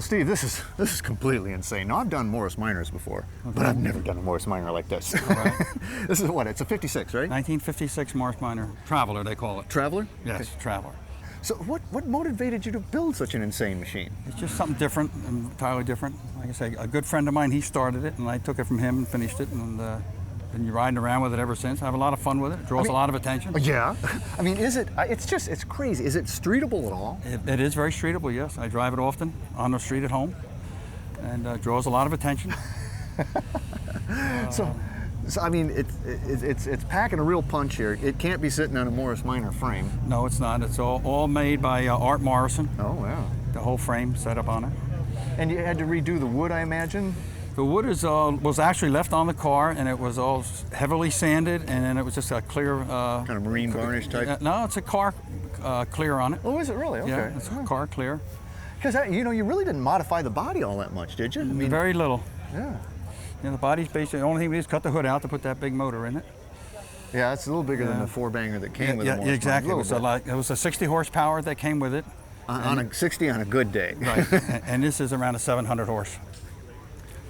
Steve, this is completely insane. Now, I've done Morris Minors before, but I've never done a Morris Minor like this. All right. This is what? It's a 56, right? 1956 Morris Minor. Traveler, they call it. Traveler? Yes, Okay. Traveler. So what motivated you to build such an insane machine? It's just something different, entirely different. Like I say, a good friend of mine, he started it, and I took it from him and finished it, and been riding around with it ever since. I have a lot of fun with it. It draws a lot of attention. Yeah. I mean, it's crazy. Is it streetable at all? It is very streetable, yes. I drive it often on the street at home, and draws a lot of attention. So I mean, it's packing a real punch here. It can't be sitting on a Morris Minor frame. No, it's not. It's all made by Art Morrison. Oh, wow. The whole frame set up on it. And you had to redo the wood, I imagine? The wood was actually left on the car, and it was all heavily sanded, and then it was just a clear... kind of marine varnish type? No, it's a car clear on it. Oh, is it really? Okay. Yeah, it's a car clear. Because, you know, you really didn't modify the body all that much, did you? I mean, very little. Yeah. Yeah, the body's basically, the only thing we did is cut the hood out to put that big motor in it. Yeah, it's a little bigger than the four-banger that came with the Morris. Yeah, exactly. It was a 60 horsepower that came with it. On a 60 on a good day. Right. And this is around a 700 horse.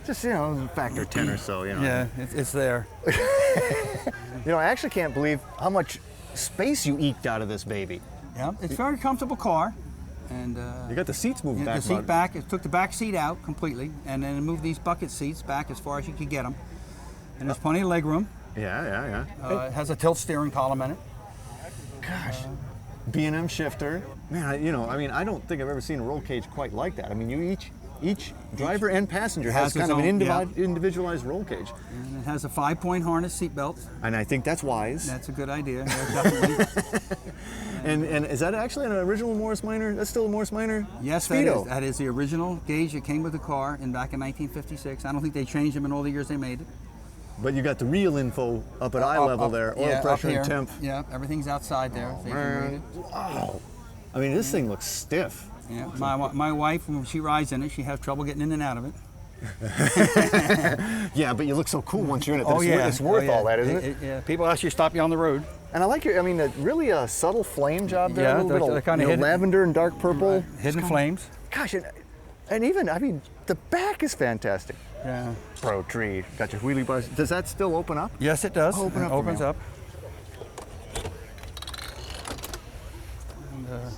Just, you know, factor 10 or so, you know. Yeah, it's there. You know, I actually can't believe how much space you eked out of this baby. Yeah, it's a very comfortable car. And you got the seats moved back. The seat back, it took the back seat out completely, and then moved these bucket seats back as far as you could get them. And there's plenty of leg room. Yeah. It has a tilt steering column in it. Gosh, B&M shifter. Man, you know, I mean, I don't think I've ever seen a roll cage quite like that. I mean, each driver and passenger has kind of an individualized roll cage. And it has a 5-point harness seat belt. And I think that's wise. That's a good idea, yeah, definitely. And is that actually an original Morris Minor? That's still a Morris Minor? Yes, Speedo. that is the original gauge that came with the car back in 1956. I don't think they changed them in all the years they made it. But you got the real info up at eye level there, oil pressure and temp. Yeah, everything's outside there. Oh, man. Wow. I mean, this thing looks stiff. Yeah, my wife, when she rides in it, she has trouble getting in and out of it. Yeah, but you look so cool once you're in it. It's worth all that, isn't it? Yeah, people actually stop you on the road. And I like really a subtle flame job there. Yeah, a little bit of lavender and dark purple. Right. Hidden flames. Gosh, and even, I mean, the back is fantastic. Yeah. Pro tree. Got your wheelie bars. Does that still open up? Yes, it does. Open up. Opens up.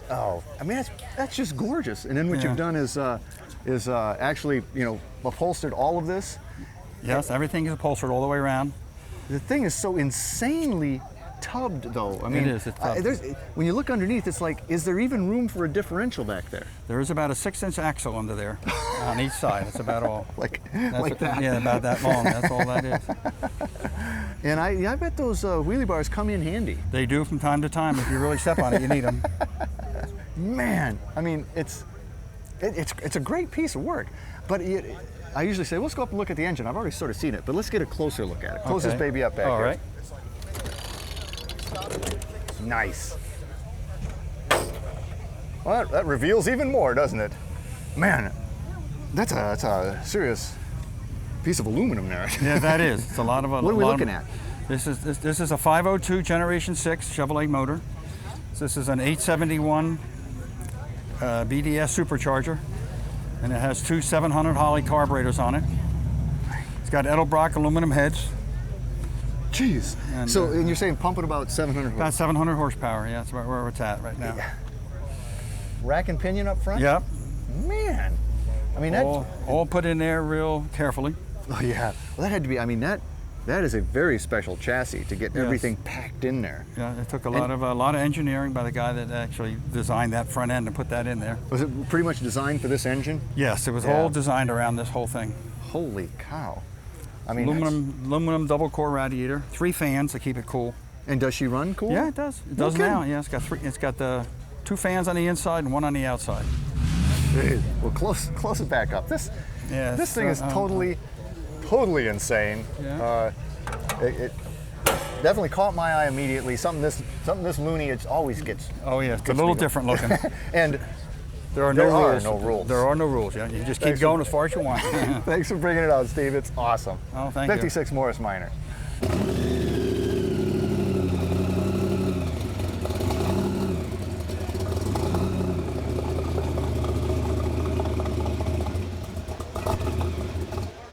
Oh, I mean, that's just gorgeous. And then what you've done is actually, you know, upholstered all of this. Yes, everything is upholstered all the way around. The thing is so insanely tubbed, though. I mean, it is. It's tubbed. When you look underneath, it's like, is there even room for a differential back there? There is about a 6-inch axle under there on each side. That's about all. like that? Yeah, about that long. That's all that is. And I bet those wheelie bars come in handy. They do from time to time. If you really step on it, you need them. Man, I mean, it's a great piece of work. But I usually say, let's go up and look at the engine. I've already sort of seen it, but let's get a closer look at it. Close this baby up back all here. Right. Nice. Well, that reveals even more, doesn't it? Man, that's a serious piece of aluminum there. Yeah, that is. It's a lot of. What are we looking at? This is a 502 Generation 6 Chevrolet motor. This is an 871 BDS Supercharger, and it has two 700 Holley carburetors on it. It's got Edelbrock aluminum heads. Jeez. And you're saying pumping about 700 horsepower? About 700 horsepower, yeah, that's about where it's at right now. Yeah. Rack and pinion up front? Yep. Man. I mean, all put in there real carefully. Oh, yeah. Well, that had to be, I mean, that is a very special chassis to get everything packed in there. Yeah, it took a lot of engineering by the guy that actually designed that front end and put that in there. Was it pretty much designed for this engine? Yes, it was all designed around this whole thing. Holy cow. I mean, aluminum double core radiator, 3 fans to keep it cool. And does she run cool? Yeah, it does. It does now. Yeah, it's got the 2 fans on the inside and 1 on the outside. Well, close it back up. This thing is totally insane. Yeah. It definitely caught my eye immediately. Something this loony, it always gets. Oh yeah, it's a little different looking. And there are no rules. There are no rules. Yeah, you just keep going as far as you want. Thanks for bringing it out, Steve. It's awesome. Oh, thank you. 56 Morris Minor.